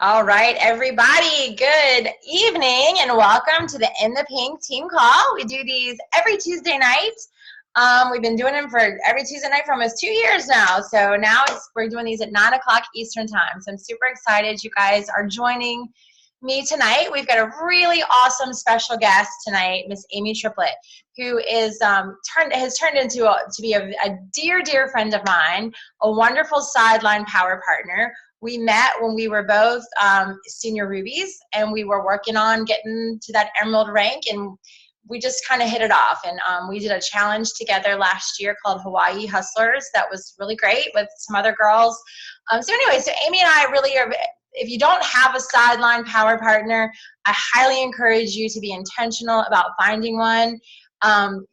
All right, everybody, good evening and welcome to the In the Pink team call. We do these every Tuesday night. We've been doing them for every Tuesday night for almost 2 years now. So now we're doing these at 9 o'clock Eastern time. So I'm super excited you guys are joining me tonight. We've got a really awesome special guest tonight, Miss Amy Triplett, who is has turned into to be a dear friend of mine, a wonderful sideline power partner. We met when we were both senior rubies, and we were working on getting to that emerald rank, and we just kind of hit it off. And we did a challenge together last year called Hawaii Hustlers. That was really great with some other girls. So anyway, so Amy and I really are, if you don't have a sideline power partner, I highly encourage you to be intentional about finding one.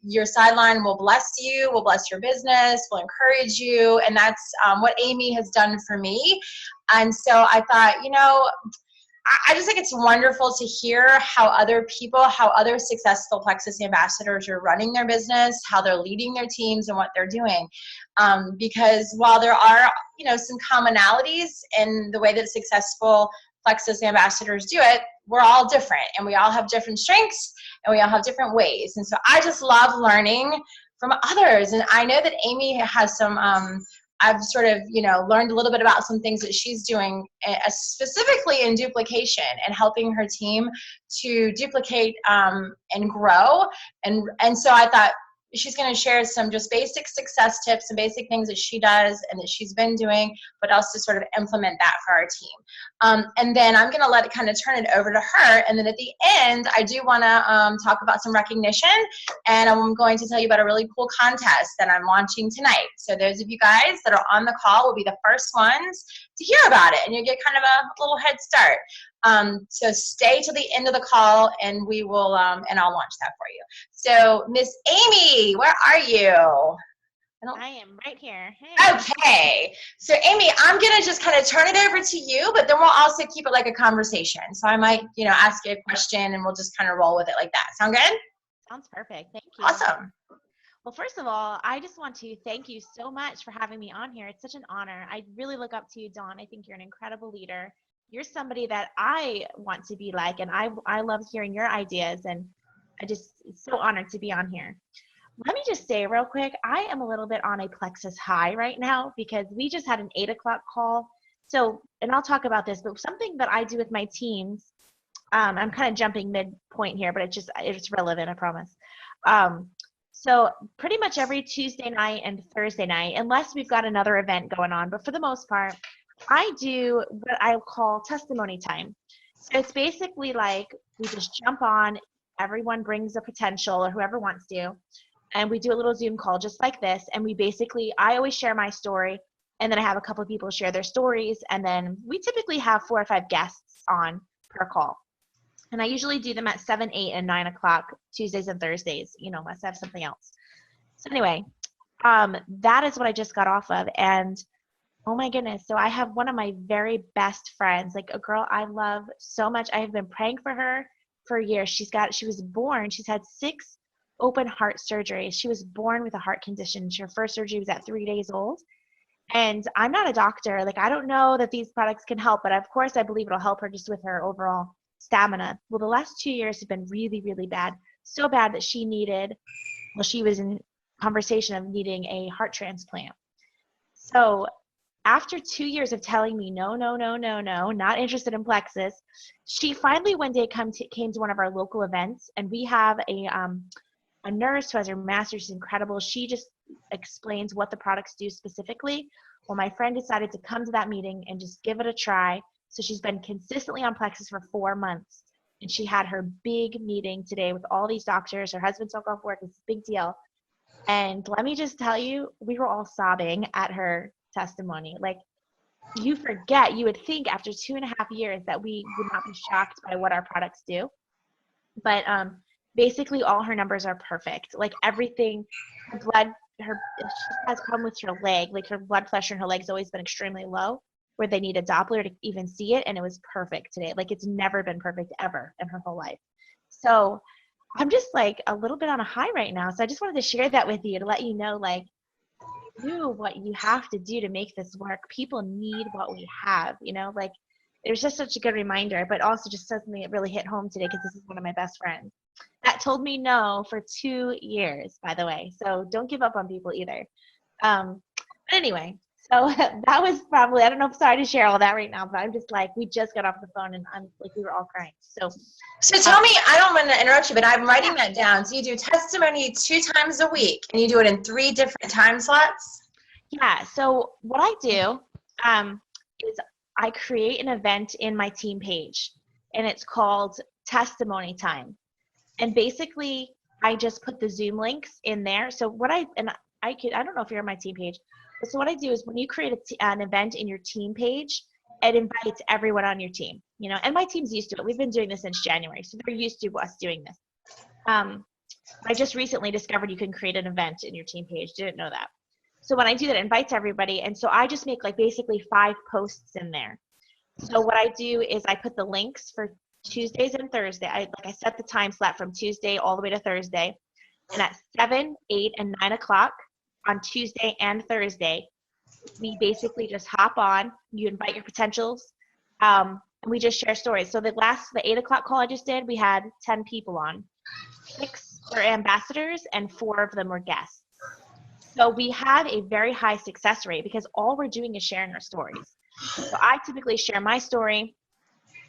Your sideline will bless you, will bless your business, will encourage you, and that's what Amy has done for me. And so I thought, I just think it's wonderful to hear how other people, how other successful Plexus ambassadors are running their business, how they're leading their teams, and what they're doing. Because while there are, some commonalities in the way that successful Plexus ambassadors do it, we're all different, and we all have different strengths, and we all have different ways. And so I just love learning from others. And I know that Amy has some I've sort of, learned a little bit about some things that she's doing specifically in duplication and helping her team to duplicate and grow. And so I thought she's going to share some just basic success tips and basic things that she does and that she's been doing, but also sort of implement that for our team. And then I'm going to let it kind of turn it over to her. And then at the end, I do want to talk about some recognition, and I'm going to tell you about a really cool contest that I'm launching tonight. So those of you guys that are on the call will be the first ones to hear about it, and you'll get kind of a little head start. So stay till the end of the call, and we will, and I'll launch that for you. So Miss Amy, where are you? I am right here. Hey. Okay. So Amy, I'm going to just kind of turn it over to you, but then we'll also keep it like a conversation. So I might, ask you a question and we'll just kind of roll with it like that. Sound good? Sounds perfect. Thank you. Awesome. Well, first of all, I just want to thank you so much for having me on here. It's such an honor. I really look up to you, Dawn. I think you're an incredible leader. You're somebody that I want to be like, and I love hearing your ideas, and it's so honored to be on here. Let me just say real quick, I am a little bit on a Plexus high right now because we just had an 8 o'clock call. So, and I'll talk about this, but something that I do with my teams, I'm kind of jumping midpoint here, but it's relevant, I promise. So pretty much every Tuesday night and Thursday night, unless we've got another event going on, but for the most part, I do what I call testimony time. So it's basically like we just jump on, everyone brings a potential or whoever wants to, and we do a little Zoom call just like this. And I always share my story, and then I have a couple of people share their stories, and then we typically have 4 or 5 guests on per call. And I usually do them at 7, 8, and 9 o'clock Tuesdays and Thursdays, unless I have something else. So anyway, that is what I just got off of. And oh my goodness, so I have one of my very best friends, like a girl I love so much. I have been praying for her for years. She's had 6 open heart surgeries. She was born with a heart condition. Her first surgery was at 3 days old. And I'm not a doctor. Like, I don't know that these products can help, but of course I believe it'll help her just with her overall stamina. Well, the last 2 years have been really, really bad. So bad that she was in conversation of needing a heart transplant. So after 2 years of telling me, no, not interested in Plexus, she finally one day came to one of our local events, and we have a nurse who has her master's. She's incredible. She just explains what the products do specifically. Well, my friend decided to come to that meeting and just give it a try. So she's been consistently on Plexus for 4 months, and she had her big meeting today with all these doctors. Her husband took off work. It's a big deal. And let me just tell you, we were all sobbing at her testimony. Like, you would think after 2.5 years that we would not be shocked by what our products do. But basically all her numbers are perfect. Like, everything, she has a problem with her leg. Like, her blood pressure in her leg's always been extremely low, where they need a Doppler to even see it, and it was perfect today. Like, it's never been perfect ever in her whole life. So I'm just like a little bit on a high right now. So I just wanted to share that with you to let you know, like, do what you have to do to make this work. People need what we have, like it was just such a good reminder, but also just something that really hit home today because this is one of my best friends that told me no for 2 years, by the way. So don't give up on people either. But anyway, so that was probably, I don't know if sorry to share all that right now, but I'm just like, we just got off the phone and I'm like, we were all crying. So tell me, I don't want to interrupt you, but I'm writing that down. So you do testimony 2 times a week and you do it in 3 different time slots? yeah, so what I do is I create an event in my team page and it's called Testimony Time. And basically I just put the Zoom links in there. So I don't know if you're on my team page, but so what I do is when you create an event in your team page, it invites everyone on your team, you know, and my team's used to it. We've been doing this since January, so they're used to us doing this. I just recently discovered you can create an event in your team page. Didn't know that. So when I do that, it invites everybody. And so I just make like basically 5 posts in there. So what I do is I put the links for Tuesdays and Thursday. I set the time slot from Tuesday all the way to Thursday. And at 7, 8, and 9 o'clock on Tuesday and Thursday, we basically just hop on. You invite your potentials. And we just share stories. So the 8 o'clock call I just did, we had 10 people on. 6 were ambassadors and 4 of them were guests. So we have a very high success rate because all we're doing is sharing our stories. So I typically share my story.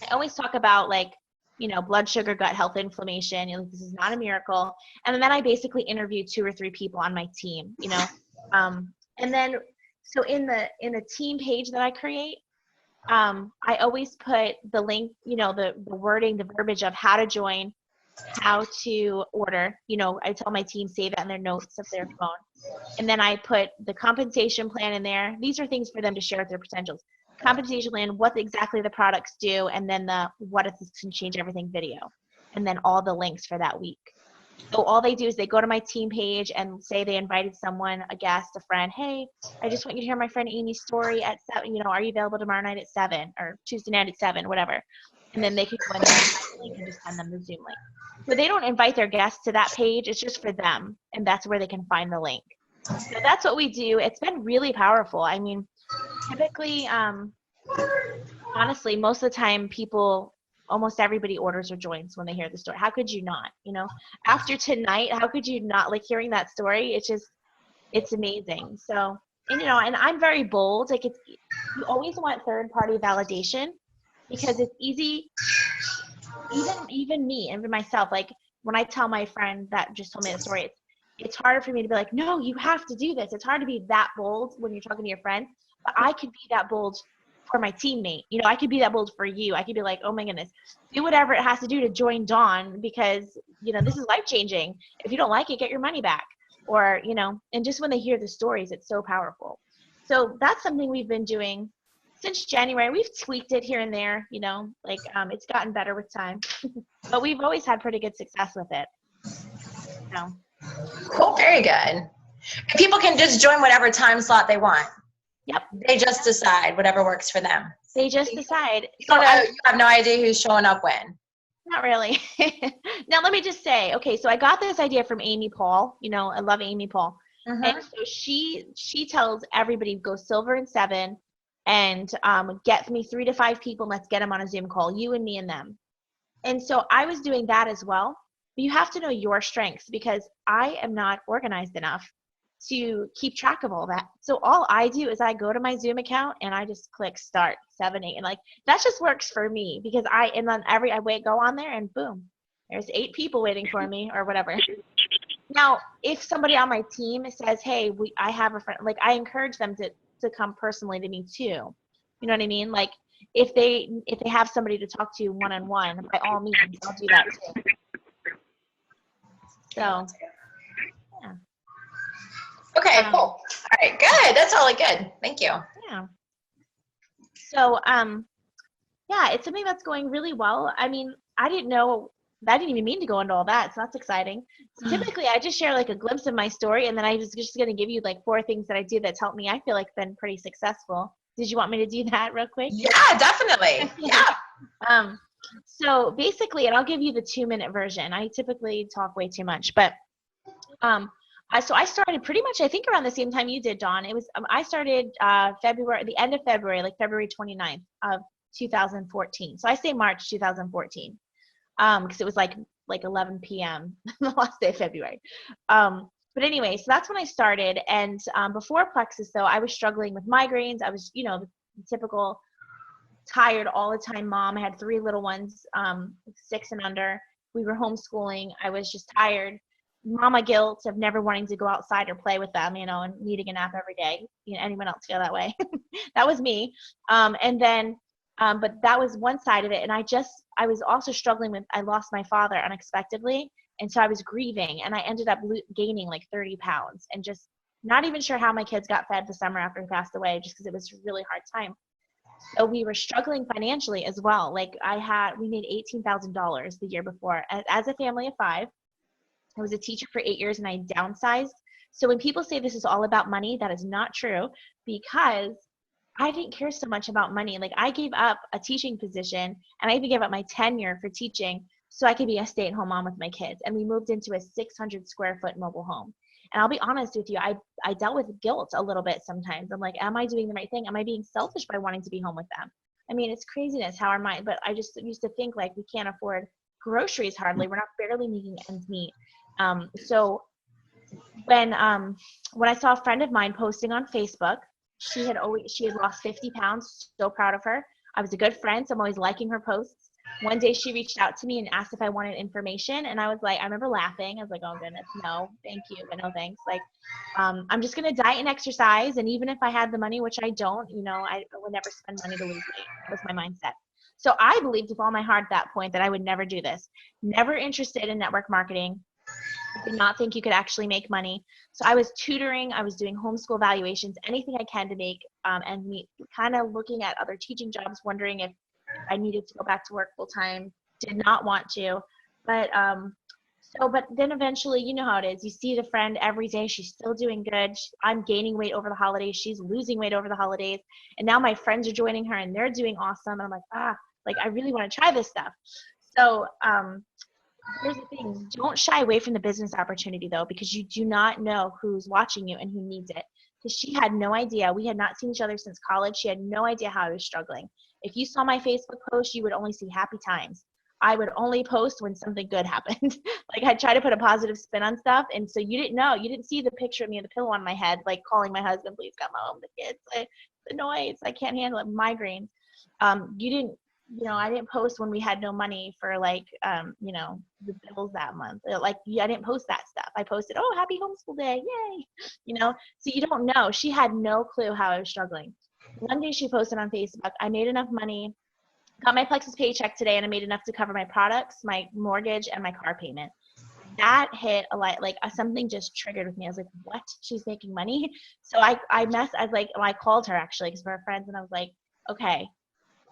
I always talk about like, you know, blood sugar, gut health, inflammation. You know, this is not a miracle. And then I basically interview 2 or 3 people on my team, you know. And then so in the team page that I create, I always put the link, you know, the wording, the verbiage of how to join, how to order. You know, I tell my team save that in their notes of their phone. And then I put the compensation plan in there. These are things for them to share with their potentials. Compensation plan, what exactly the products do, and then the what if this can change everything video. And then all the links for that week. So all they do is they go to my team page and say they invited someone, a guest, a friend. Hey, I just want you to hear my friend Amy's story at 7. You know, are you available tomorrow night at 7 or Tuesday night at 7, whatever. And then they can go in there and find the link and just send them the Zoom link. So they don't invite their guests to that page. It's just for them. And that's where they can find the link. So that's what we do. It's been really powerful. I mean, typically, honestly, most of the time almost everybody orders or joins when they hear the story. How could you not? You know, after tonight, how could you not like hearing that story? It's amazing. So, and you know, and I'm very bold. Like you always want third-party validation because it's easy. Even me and myself, like when I tell my friend that just told me the story, it's harder for me to be like, no, you have to do this. It's hard to be that bold when you're talking to your friend, but I could be that bold for my teammate. You know, I could be that bold for you. I could be like, oh my goodness, do whatever it has to do to join Dawn because, you know, this is life-changing. If you don't like it, get your money back. Or, you know, and just when they hear the stories, it's so powerful. So that's something we've been doing since January. We've tweaked it here and there, you know, like it's gotten better with time, but we've always had pretty good success with it. So. Cool, very good. And people can just join whatever time slot they want. Yep. They just decide whatever works for them. They just decide. So you have no idea who's showing up when. Not really. Now let me just say, okay, so I got this idea from Amy Paul. You know, I love Amy Paul. Mm-hmm. And so she tells everybody go silver and 7 and get me 3 to 5 people and let's get them on a Zoom call, you and me and them. And so I was doing that as well. But you have to know your strengths because I am not organized enough to keep track of all that. So all I do is I go to my Zoom account and I just click start 7, 8, and like that just works for me because I go on there and boom, there's 8 people waiting for me or whatever. Now, if somebody on my team says, hey, I have a friend, like I encourage them to come personally to me too. You know what I mean? Like if they have somebody to talk to one-on-one, by all means, I'll do that too. So, yeah. Okay, cool. All right, good. That's all good. Thank you. Yeah. So, yeah, it's something that's going really well. I mean, I didn't even mean to go into all that, so that's exciting. So typically, I just share like a glimpse of my story, and then I was just going to give you like 4 things that I do that's helped me. I feel like been pretty successful. Did you want me to do that real quick? Yeah, definitely. Yeah. So basically, and I'll give you the 2-minute version. I typically talk way too much, but so I started pretty much, I think, around the same time you did, Dawn. It was I started the end of February, like February 29th of 2014. So I say March 2014 because it was like 11 p.m. the last day of February. But anyway, so that's when I started. And before Plexus, though, I was struggling with migraines. I was, the typical tired all the time mom. I had 3 little ones, 6 and under. We were homeschooling. I was just tired. Mama guilt of never wanting to go outside or play with them, and needing a nap every day. Anyone else feel that way? That was me. But that was one side of it. And I was also struggling with, I lost my father unexpectedly. And so I was grieving, and I ended up gaining like 30 pounds and just not even sure how my kids got fed the summer after he passed away, just because it was a really hard time. So we were struggling financially as well. Like we made $18,000 the year before as a family of 5. I was a teacher for 8 years and I downsized. So when people say this is all about money, that is not true, because I didn't care so much about money. Like I gave up a teaching position, and I even gave up my tenure for teaching so I could be a stay-at-home mom with my kids. And we moved into a 600 square foot mobile home. And I'll be honest with you, I dealt with guilt a little bit sometimes. I'm like, am I doing the right thing? Am I being selfish by wanting to be home with them? I mean, it's craziness how our mind, but I just used to think like we can't afford groceries hardly. We're not barely making ends meet. So when I saw a friend of mine posting on Facebook, she had lost 50 pounds. So proud of her. I was a good friend, so I'm always liking her posts. One day she reached out to me and asked if I wanted information, and I was like, I remember laughing. I was like, oh goodness, no, thank you, but no thanks. Like, I'm just gonna diet and exercise, and even if I had the money, which I don't, I would never spend money to lose weight. That was my mindset. So I believed with all my heart at that point that I would never do this. Never interested in network marketing. I did not think you could actually make money. So I was tutoring, I was doing homeschool valuations, anything I can to make ends meet, kind of looking at other teaching jobs, wondering if I needed to go back to work full time. Did not want to. But then eventually, you know how it is. You see the friend every day. She's still doing good. I'm gaining weight over the holidays. She's losing weight over the holidays. And now my friends are joining her and they're doing awesome. And I'm like, I really want to try this stuff. So here's the thing. Don't shy away from the business opportunity, though, because you do not know who's watching you and who needs it. Because she had no idea. We had not seen each other since college. She had no idea how I was struggling. If you saw my Facebook post, you would only see happy times. I would only post when something good happened. Like I'd try to put a positive spin on stuff. And so you didn't know. You didn't see the picture of me with the pillow on my head, like calling my husband, please come home, the kids, the noise, I can't handle it, migraines. You didn't, I didn't post when we had no money for the bills that month. I didn't post that stuff. I posted, oh, happy homeschool day, yay. So you don't know. She had no clue how I was struggling. One day she posted on Facebook, I made enough money, got my Plexus paycheck today, and I made enough to cover my products, my mortgage, and my car payment. That hit a lot, like something just triggered with me. I was like, what? She's making money? So I called her actually because we're friends, and I was like, okay,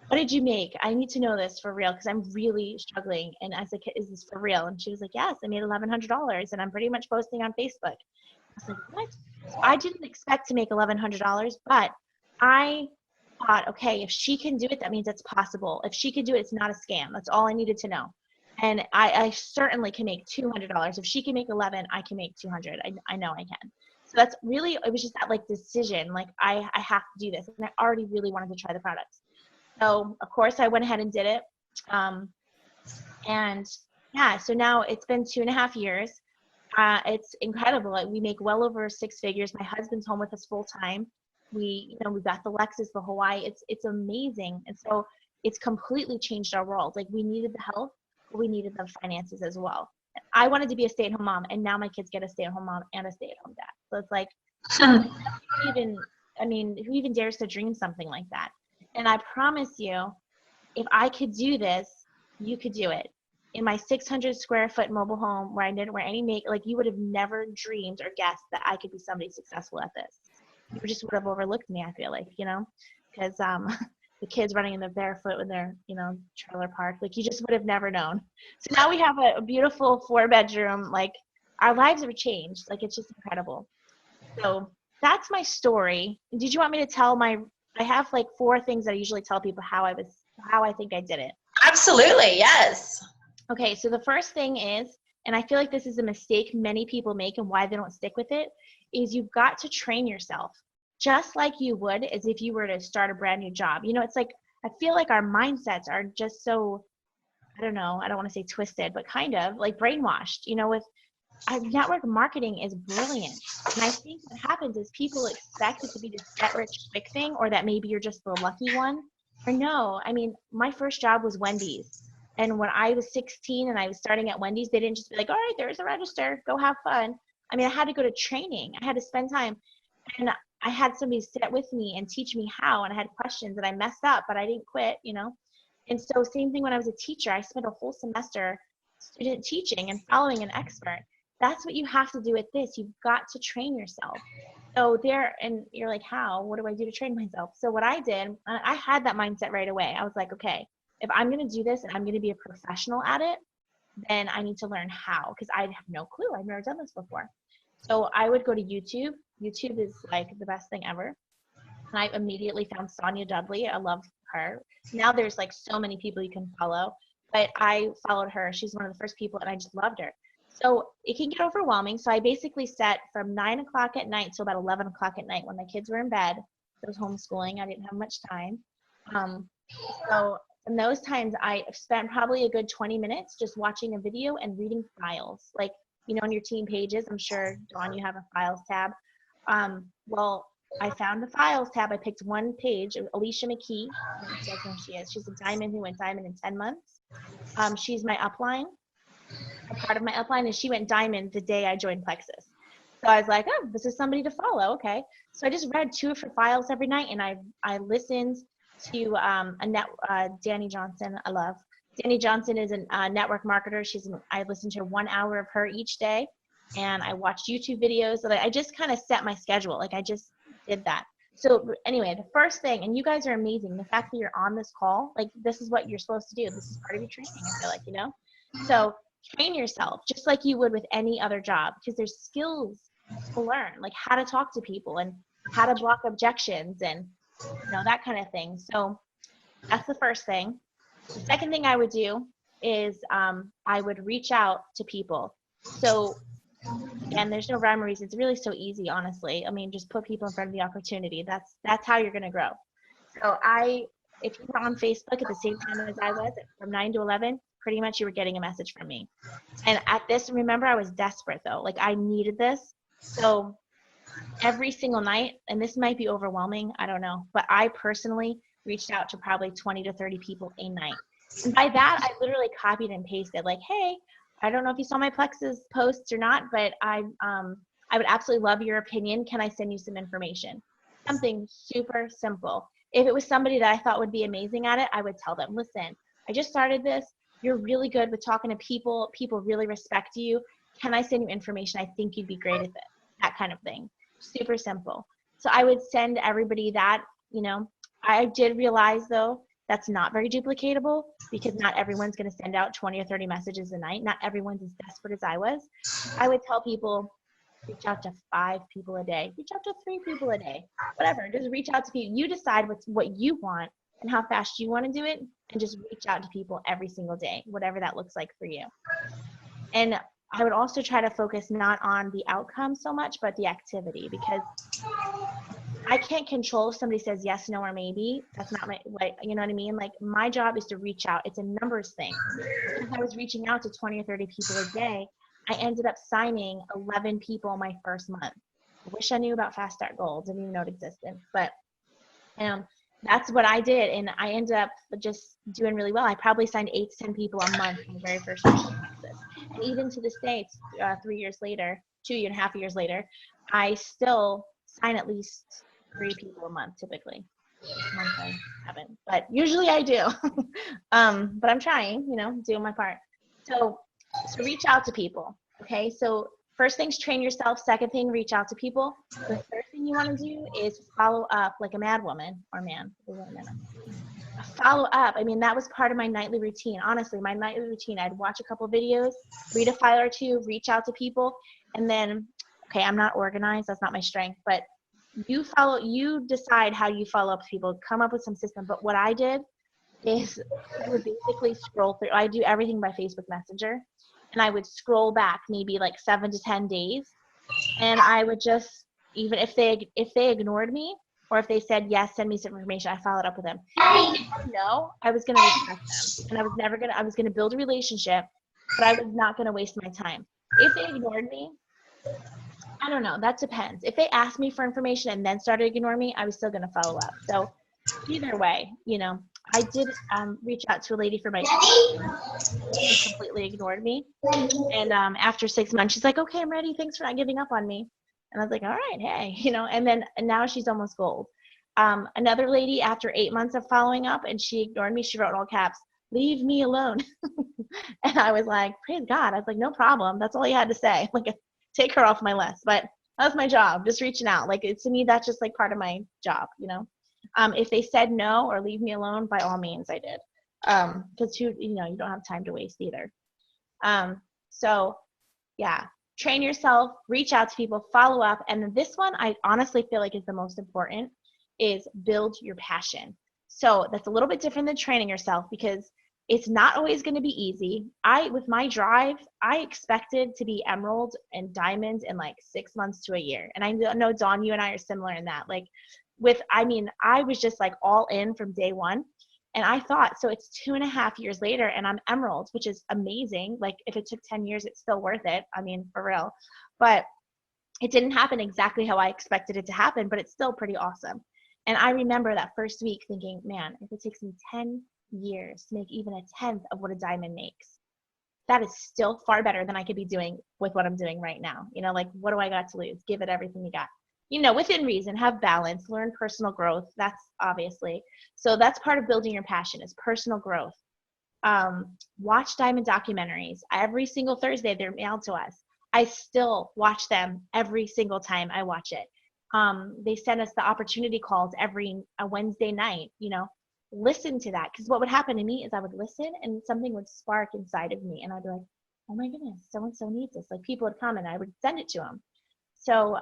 what did you make? I need to know this for real because I'm really struggling. And I was like, is this for real? And she was like, yes, I made $1,100 and I'm pretty much posting on Facebook. I was like, what? So I didn't expect to make $1,100, but I thought, okay, if she can do it, that means it's possible. If she could do it, it's not a scam. That's all I needed to know. And I certainly can make $200. If she can make 11, I can make 200. I know I can. So that's really, it was just that like decision, like I have to do this. And I already really wanted to try the products. So of course I went ahead and did it. So now it's been 2.5 years. It's incredible. Like, we make well over 6 figures. My husband's home with us full time. We've got the Lexus, the Hawaii. It's amazing. And so it's completely changed our world. Like, we needed the health, but we needed the finances as well. I wanted to be a stay-at-home mom, and now my kids get a stay-at-home mom and a stay-at-home dad. So it's like, who even dares to dream something like that? And I promise you, if I could do this, you could do it. In my 600 square foot mobile home where I didn't wear any makeup, like, you would have never dreamed or guessed that I could be somebody successful at this. You just would have overlooked me, I feel like, because the kids running in the barefoot in their, trailer park, like, you just would have never known. So now we have a beautiful 4-bedroom, like, our lives have changed. Like, it's just incredible. So that's my story. Did you want me to tell I have like 4 things that I usually tell people how I think I did it. Absolutely, yes. Okay, so the first thing is, and I feel like this is a mistake many people make and why they don't stick with it, is you've got to train yourself just like you would as if you were to start a brand new job. It's like I feel like our mindsets are just so, I don't know, I don't want to say twisted, but kind of like brainwashed, you know, with network marketing is brilliant. And I think what happens is people expect it to be this get rich quick thing, or that maybe you're just the lucky one. Or no, I mean, my first job was Wendy's. And when I was 16 and I was starting at Wendy's, they didn't just be like, all right, there's a register, go have fun. I mean, I had to go to training. I had to spend time. And I had somebody sit with me and teach me how. And I had questions and I messed up, but I didn't quit, you know. And so same thing when I was a teacher. I spent a whole semester student teaching and following an expert. That's what you have to do with this. You've got to train yourself. So there, and you're like, how? What do I do to train myself? So what I did, I had that mindset right away. I was like, okay, if I'm going to do this and I'm going to be a professional at it, then I need to learn how, because I have no clue. I've never done this before. So I would go to YouTube. YouTube is like the best thing ever. And I immediately found Sonia Dudley. I love her. Now there's like so many people you can follow, but I followed her. She's one of the first people and I just loved her. So it can get overwhelming. So I basically set from 9 o'clock at night till about 11 o'clock at night when my kids were in bed. I was homeschooling. I didn't have much time. So in those times, I spent probably a good 20 minutes just watching a video and reading files. Like, you know, on your team pages, I'm sure, Dawn, you have a files tab. Well, I found the files tab. I picked one page, Alicia McKee. I don't know if you guys know who she is. She's a diamond who went diamond in 10 months. She's my upline. A part of my upline, and she went diamond the day I joined Plexus. So I was like, oh, this is somebody to follow. Okay. So I just read 2 of her files every night, and I listened to Danny Johnson. I love Danny Johnson is a network marketer. I listened to 1 hour of her each day, and I watched YouTube videos. So I just kind of set my schedule. Like I just did that. So anyway, the first thing, and you guys are amazing. The fact that you're on this call, like this is what you're supposed to do. This is part of your training. I feel like, you know. So train yourself just like you would with any other job, because there's skills to learn, like how to talk to people and how to block objections and, you know, that kind of thing. So that's the first thing. The second thing I would do is I would reach out to people. So again, there's no rhyme or reason. It's really so easy, honestly. I mean, just put people in front of the opportunity. That's how you're going to grow. So if you were on Facebook at the same time as I was, from 9 to 11, pretty much you were getting a message from me. And at this, remember, I was desperate though. Like I needed this. So every single night, and this might be overwhelming, I don't know, but I personally reached out to probably 20 to 30 people a night. And by that, I literally copied and pasted like, hey, I don't know if you saw my Plexus posts or not, but I would absolutely love your opinion. Can I send you some information? Something super simple. If it was somebody that I thought would be amazing at it, I would tell them, listen, I just started this. You're really good with talking to people. People really respect you. Can I send you information? I think you'd be great at this. That kind of thing. Super simple. So I would send everybody that, you know. I did realize though, that's not very duplicatable, because not everyone's going to send out 20 or 30 messages a night. Not everyone's as desperate as I was. I would tell people, reach out to 5 people a day, reach out to 3 people a day, whatever. Just reach out to people. You decide what you want and how fast you want to do it, and just reach out to people every single day, whatever that looks like for you. And I would also try to focus not on the outcome so much, but the activity, because I can't control if somebody says yes, no, or maybe. That's not my way, you know what I mean? Like my job is to reach out. It's a numbers thing. If I was reaching out to 20 or 30 people a day, I ended up signing 11 people my first month. I wish I knew about Fast Start Gold. Didn't even know it existed. But that's what I did. And I ended up just doing really well. I probably signed 8 to 10 people a month my very first year in Texas. And even to this day, 3 years later, 2.5 years later, I still sign at least 3 people a month typically. This month I haven't, but usually I do. But I'm trying, you know, doing my part. So reach out to people. Okay. So first thing's train yourself. Second thing, reach out to people. The third thing you want to do is follow up like a mad woman or man. Follow up. I mean, that was part of my nightly routine. Honestly, my nightly routine, I'd watch a couple videos, read a file or 2, reach out to people, and then, okay, I'm not organized. That's not my strength, but you decide how you follow up with people, come up with some system. But what I did is I would basically scroll through. I do everything by Facebook Messenger, and I would scroll back maybe like 7 to 10 days, and I would just, even if they ignored me or if they said, yes, send me some information, I followed up with them. If they said no, I was going to respect them. And I was going to build a relationship, but I was not going to waste my time. If they ignored me, I don't know. That depends. If they asked me for information and then started ignoring me, I was still going to follow up. So either way, I did reach out to a lady for my who completely ignored me. And after 6 months, she's like, okay, I'm ready. Thanks for not giving up on me. And I was like, all right, hey, and now she's almost gold. Another lady, after 8 months of following up and she ignored me, she wrote in all caps, leave me alone. And I was like, praise God. I was like, no problem. That's all you had to say. Like, take her off my list. But that was my job, just reaching out. Like, to me, that's just like part of my job, If they said no or leave me alone, by all means, I did. Because you don't have time to waste either. So yeah, train yourself, reach out to people, follow up. And this one I honestly feel like is the most important, is build your passion. So that's a little bit different than training yourself, because it's not always going to be easy. With my drive, I expected to be emerald and diamond in like 6 months to a year. And I know, Dawn, you and I are similar in that. Like I was just like all in from day one. And I thought, so it's 2.5 years later and I'm emerald, which is amazing. Like, if it took 10 years, it's still worth it. I mean, for real. But it didn't happen exactly how I expected it to happen, but it's still pretty awesome. And I remember that first week thinking, man, if it takes me 10 years to make even a tenth of what a diamond makes, that is still far better than I could be doing with what I'm doing right now. Like, what do I got to lose? Give it everything you got. Within reason, have balance, learn personal growth. That's obviously. So that's part of building your passion, is personal growth. Watch diamond documentaries. Every single Thursday, they're mailed to us. I still watch them every single time I watch it. They send us the opportunity calls every Wednesday night, listen to that. Because what would happen to me is I would listen and something would spark inside of me. And I'd be like, oh my goodness, so-and-so needs this. Like, people would come and I would send it to them. So,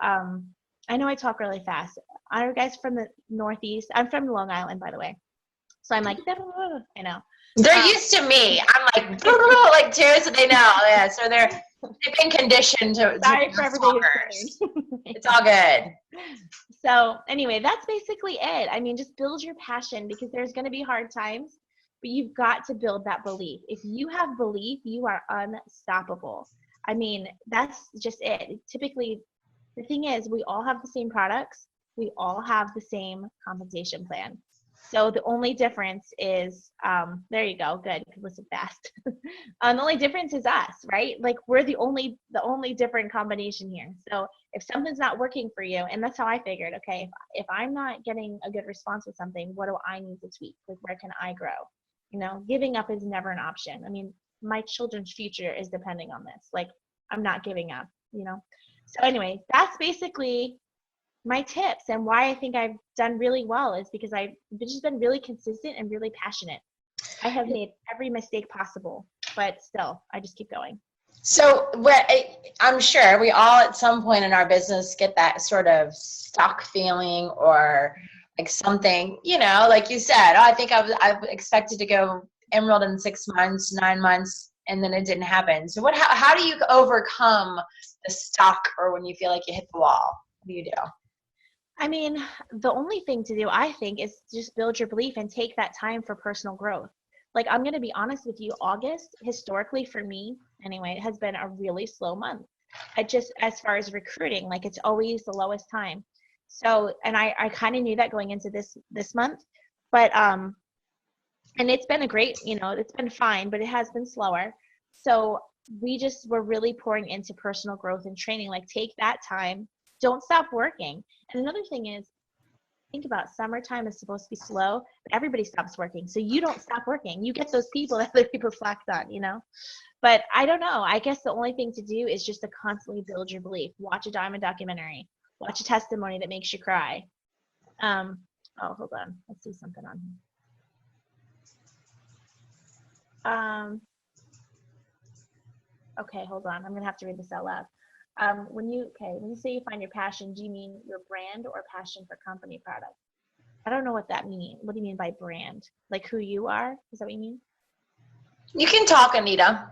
I know I talk really fast. Are guys from the Northeast? I'm from Long Island, by the way. So I'm like, I know. They're used to me. I'm like, like too, so they know. Yeah, so they've been conditioned to. Sorry for everything. It's all good. So anyway, that's basically it. I mean, just build your passion, because there's going to be hard times, but you've got to build that belief. If you have belief, you are unstoppable. I mean, that's just it. Typically, the thing is, we all have the same products. We all have the same compensation plan. So the only difference is, there you go. Good. You can listen fast. The only difference is us, right? Like, we're the only different combination here. So if something's not working for you, and that's how I figured, okay, if I'm not getting a good response with something, what do I need to tweak? Like, where can I grow? Giving up is never an option. I mean, my children's future is depending on this. Like, I'm not giving up, So anyway, that's basically my tips, and why I think I've done really well is because I've just been really consistent and really passionate. I have made every mistake possible, but still, I just keep going. So I'm sure we all at some point in our business get that sort of stuck feeling, or like something, like you said, I think I've expected to go emerald in 6 months, 9 months, and then it didn't happen. So how do you overcome the stuck, or when you feel like you hit the wall? What do you do? I mean, the only thing to do, I think, is just build your belief and take that time for personal growth. Like, I'm going to be honest with you, August, historically for me, anyway, it has been a really slow month. As far as recruiting, like, it's always the lowest time. So, and I kind of knew that going into this month, but, and it's been it's been fine, but it has been slower. So we're really pouring into personal growth and training. Like, take that time. Don't stop working. And another thing is, think about summertime is supposed to be slow, but everybody stops working. So you don't stop working. You get those people that other people slacked on, But I don't know. I guess the only thing to do is just to constantly build your belief. Watch a diamond documentary. Watch a testimony that makes you cry. Oh, hold on. Let's see something on here. Okay, hold on. I'm going to have to read this out loud. When you say you find your passion, do you mean your brand or passion for company product? I don't know what that means. What do you mean by brand? Like, who you are? Is that what you mean? You can talk, Anita.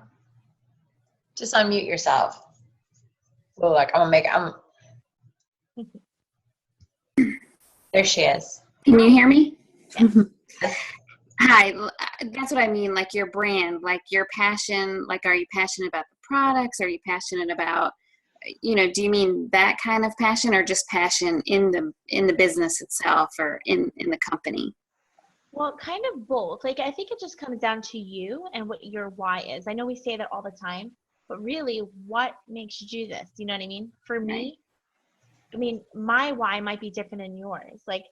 Just unmute yourself. So, like, There she is. Can you hear me? Yes. Hi. That's what I mean. Like your brand, like your passion. Like, are you passionate about the products? Are you passionate about, do you mean that kind of passion, or just passion in the business itself, or in the company? Well, kind of both. Like, I think it just comes down to you and what your why is. I know we say that all the time, but really, what makes you do this? You know what I mean? For Right. me, I mean, my why might be different than yours. Like,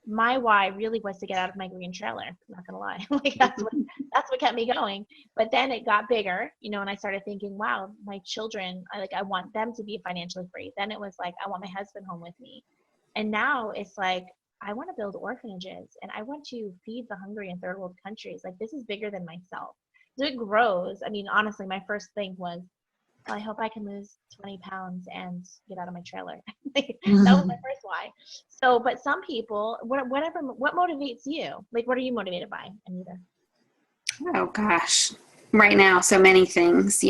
my why really was to get out of my green trailer. I'm not gonna lie. Like, that's what kept me going. But then it got bigger, and I started thinking, wow, my children, I want them to be financially free. Then it was like, I want my husband home with me. And now it's like, I want to build orphanages and I want to feed the hungry in third world countries. Like, this is bigger than myself. So it grows. I mean, honestly, my first thing was, well, I hope I can lose 20 pounds and get out of my trailer. Like, that was my first why. So, but some people, what motivates you? Like, what are you motivated by, Anita? Oh gosh, right now, so many things.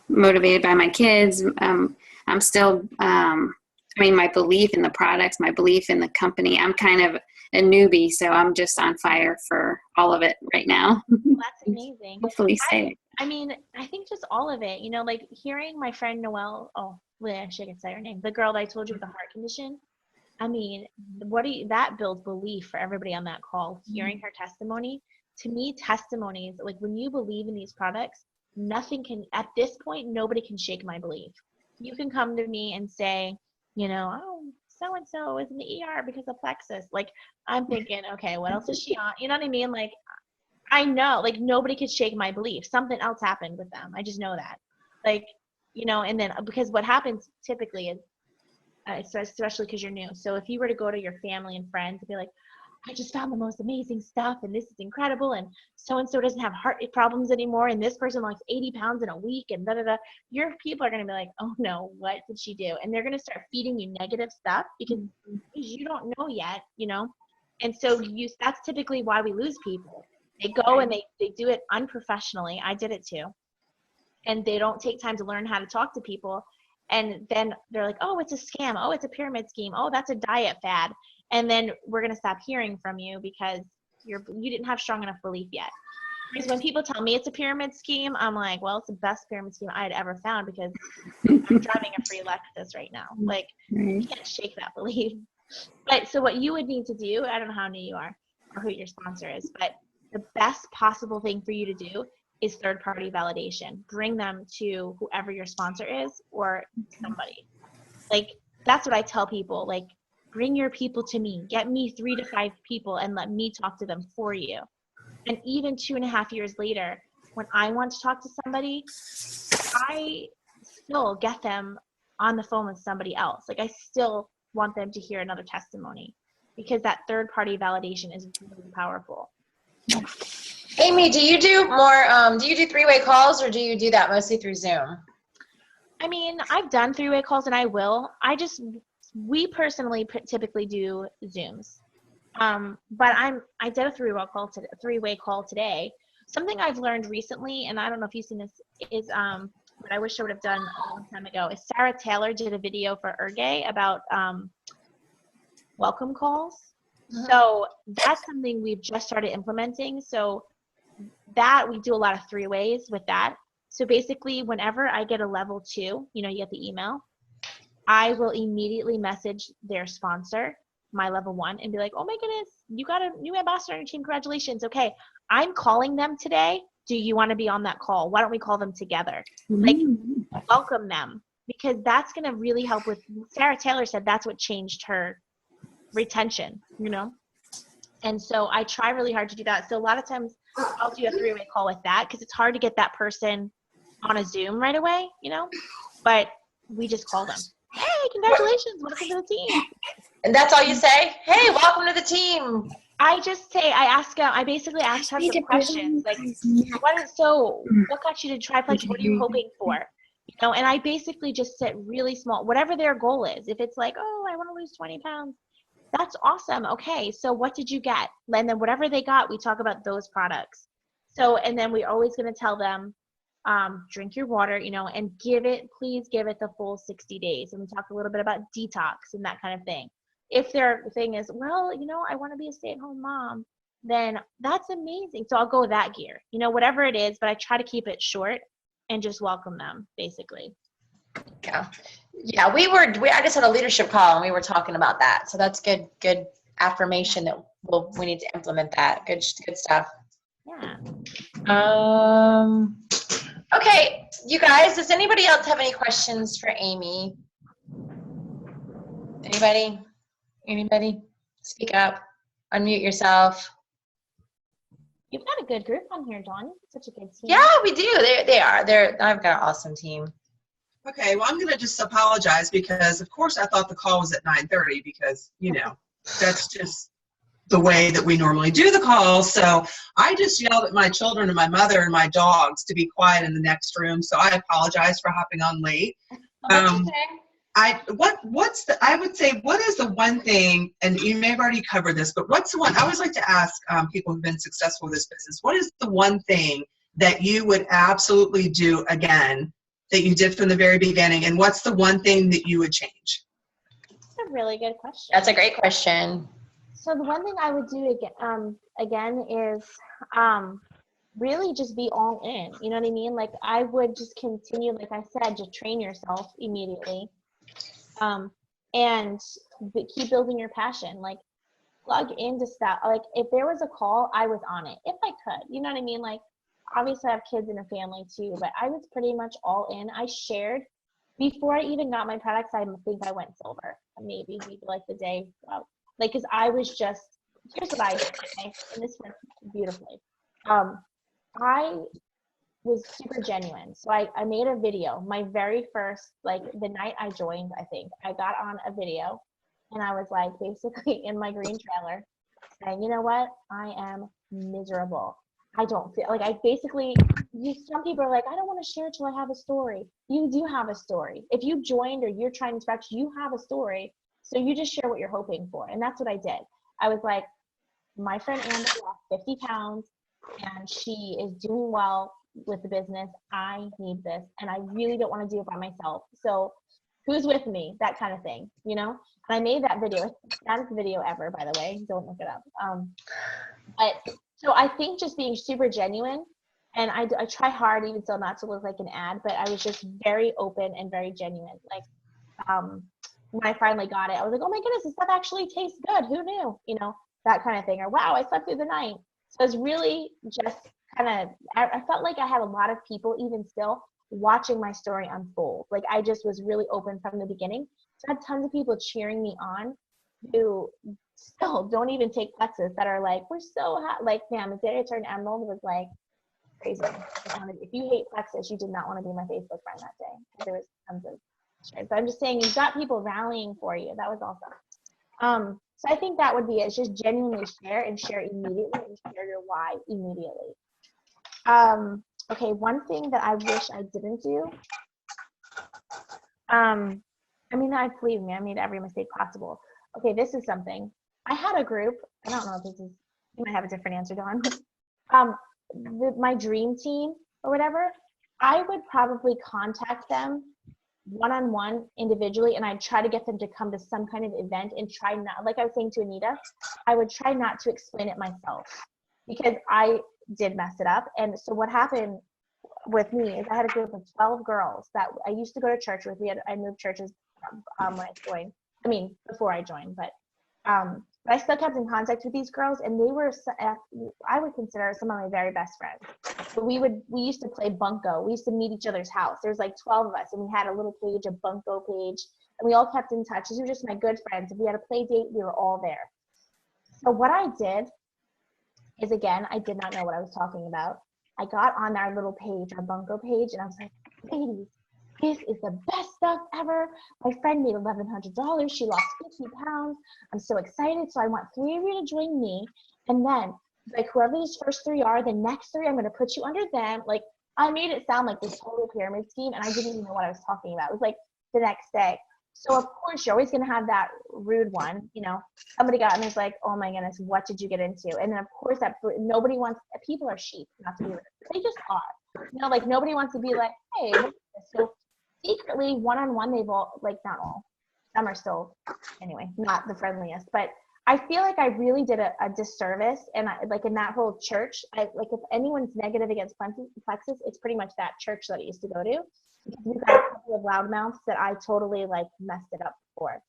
Motivated by my kids. I'm still. My belief in the products, my belief in the company. I'm kind of a newbie, so I'm just on fire for all of it right now. That's amazing. Hopefully, say it. I mean, I think just all of it, like hearing my friend Noelle, I should say her name, the girl that I told you with the heart condition. I mean, that builds belief for everybody on that call, hearing her testimony. To me, testimonies, like when you believe in these products, at this point, nobody can shake my belief. You can come to me and say, oh, so-and-so is in the ER because of plexus. Like, I'm thinking, okay, what else is she on? You know what I mean? Like, I know, like, nobody could shake my belief. Something else happened with them. I just know that. Like, and then because what happens typically is, especially because you're new. So if you were to go to your family and friends and be like, I just found the most amazing stuff and this is incredible and so-and-so doesn't have heart problems anymore and this person lost 80 pounds in a week and da-da-da, your people are going to be like, oh no, what did she do? And they're going to start feeding you negative stuff because you don't know yet, and so that's typically why we lose people. They go and they do it unprofessionally. I did it too. And they don't take time to learn how to talk to people. And then they're like, oh, it's a scam. Oh, it's a pyramid scheme. Oh, that's a diet fad. And then we're going to stop hearing from you because you didn't have strong enough belief yet. Because when people tell me it's a pyramid scheme, I'm like, well, it's the best pyramid scheme I had ever found because I'm driving a free Lexus right now. Like, you can't shake that belief. But so what you would need to do, I don't know how new you are or who your sponsor is, but the best possible thing for you to do is third-party validation. Bring them to whoever your sponsor is or somebody. Like, that's what I tell people. Like, bring your people to me. Get me 3 to 5 people and let me talk to them for you. And even 2.5 years later, when I want to talk to somebody, I still get them on the phone with somebody else. Like, I still want them to hear another testimony because that third-party validation is really powerful. Amy, do you do more, do you do 3-way calls or do you do that mostly through Zoom? I mean, I've done 3-way calls and I will. We personally typically do Zooms. But I did a 3-way call today. Something I've learned recently, and I don't know if you've seen this, is what I wish I would have done a long time ago, is Sarah Taylor did a video for Ergay about welcome calls. Mm-hmm. So that's something we've just started implementing. So that we do a lot of 3-ways with that. So basically, whenever I get a level 2, you get the email, I will immediately message their sponsor, my level 1, and be like, oh my goodness, you got a new ambassador on your team. Congratulations. Okay, I'm calling them today. Do you want to be on that call? Why don't we call them together? Like, welcome them, because that's going to really help with, Sarah Taylor said that's what changed her retention, And so I try really hard to do that. So a lot of times I'll do a 3-way call with that because it's hard to get that person on a Zoom right away, but we just call them. Hey, congratulations, welcome to the team. And that's all you say? Hey, welcome to the team. I basically ask her some questions, like, what got you to TriPledge? What are you hoping for? And I basically just set really small, whatever their goal is. If it's like, oh, I want to lose 20 pounds, that's awesome. Okay, so what did you get? And then whatever they got, we talk about those products. So, and then we're always going to tell them, drink your water, and please give it the full 60 days. And we talk a little bit about detox and that kind of thing. if their thing is, well, I want to be a stay-at-home mom, then that's amazing. So I'll go that gear, whatever it is, but I try to keep it short and just welcome them, basically. Yeah, I just had a leadership call and we were talking about that. So that's good affirmation that we need to implement that. Good stuff. Yeah. Okay, you guys, does anybody else have any questions for Amy? Anybody? Speak up. Unmute yourself. You've got a good group on here, Dawn. Such a good team. Yeah, we do. They are. I've got an awesome team. Okay, well, I'm going to just apologize because, of course, I thought the call was at 9:30 because, that's just the way that we normally do the call. So I just yelled at my children and my mother and my dogs to be quiet in the next room. So I apologize for hopping on late. I would say, what is the one thing, and you may have already covered this, but what's the one, I always like to ask people who've been successful with this business, what is the one thing that you would absolutely do again that you did from the very beginning, and what's the one thing that you would change? That's a really good question. That's a great question. So the one thing I would do again is really just be all in. You know what I mean? Like I would just continue, like I said, just train yourself immediately, and keep building your passion. Like plug into stuff. Like if there was a call, I was on it if I could. You know what I mean? Like obviously I have kids and a family too, but I was pretty much all in. I shared before I even got my products. I think I went silver, maybe like the day. Like, cause I was just, here's what I did, okay? And this went beautifully. I was super genuine. So I made a video, my very first, like the night I joined, I think, I got on a video and I was like basically in my green trailer saying, you know what? I am miserable. I don't feel like some people are like, I don't want to share till I have a story. You do have a story. If you joined or you're trying to scratch, you have a story. So you just share what you're hoping for. And that's what I did. I was like, my friend Amber lost 50 pounds and she is doing well with the business. I need this. And I really don't want to do it by myself. So who's with me? That kind of thing, And I made that video. It's the saddest video ever, by the way. Don't look it up. But so I think just being super genuine, and I try hard even still not to look like an ad, but I was just very open and very genuine. Like, when I finally got it, I was like, oh my goodness, this stuff actually tastes good. Who knew? That kind of thing. Or wow, I slept through the night. So it's really just kind of, I felt like I had a lot of people even still watching my story unfold. Like I just was really open from the beginning. So I had tons of people cheering me on who still don't even take Plexus that are like, we're so happy. Like, damn, the day I turned emerald was like crazy. If you hate Plexus, you did not want to be my Facebook friend that day. There was tons of shares. But I'm just saying, you've got people rallying for you. That was awesome. So I think that would be it. It's just genuinely share and share immediately and share your why immediately. Okay, one thing that I wish I didn't do. Believe me, I made every mistake possible. Okay, this is something. I had a group. I don't know if this is, you might have a different answer, Dawn. My dream team or whatever, I would probably contact them one-on-one individually, and I'd try to get them to come to some kind of event and try not, like I was saying to Anita, I would try not to explain it myself because I did mess it up. And so what happened with me is I had a group of 12 girls that I used to go to church with. I moved churches when I joined. Before I joined, but I still kept in contact with these girls, and they were, I would consider some of my very best friends. So we used to play bunco. We used to meet each other's house. There's like 12 of us, and we had a little page, a bunco page, and we all kept in touch. These were just my good friends. If we had a play date, we were all there. So what I did is, again, I did not know what I was talking about. I got on our little page, our bunco page, and I was like, ladies, this is the best stuff ever. My friend made $1,100. She lost 50 pounds. I'm so excited. So I want 3 of you to join me. And then, like, whoever these first 3 are, the next 3, I'm going to put you under them. Like, I made it sound like this total pyramid scheme, and I didn't even know what I was talking about. It was like the next day. So, of course, you're always going to have that rude one. Somebody got in and was like, oh, my goodness, what did you get into? And then, of course, nobody wants, people are sheep, not to be rude. They just are. Like, nobody wants to be like, hey, what is this? So, secretly, one-on-one, they've all, like, not all, some are still, anyway, not the friendliest. But I feel like I really did a disservice, and like in that whole church, like if anyone's negative against Plexus, it's pretty much that church that I used to go to, because we've got a couple of loudmouths that I totally like messed it up for.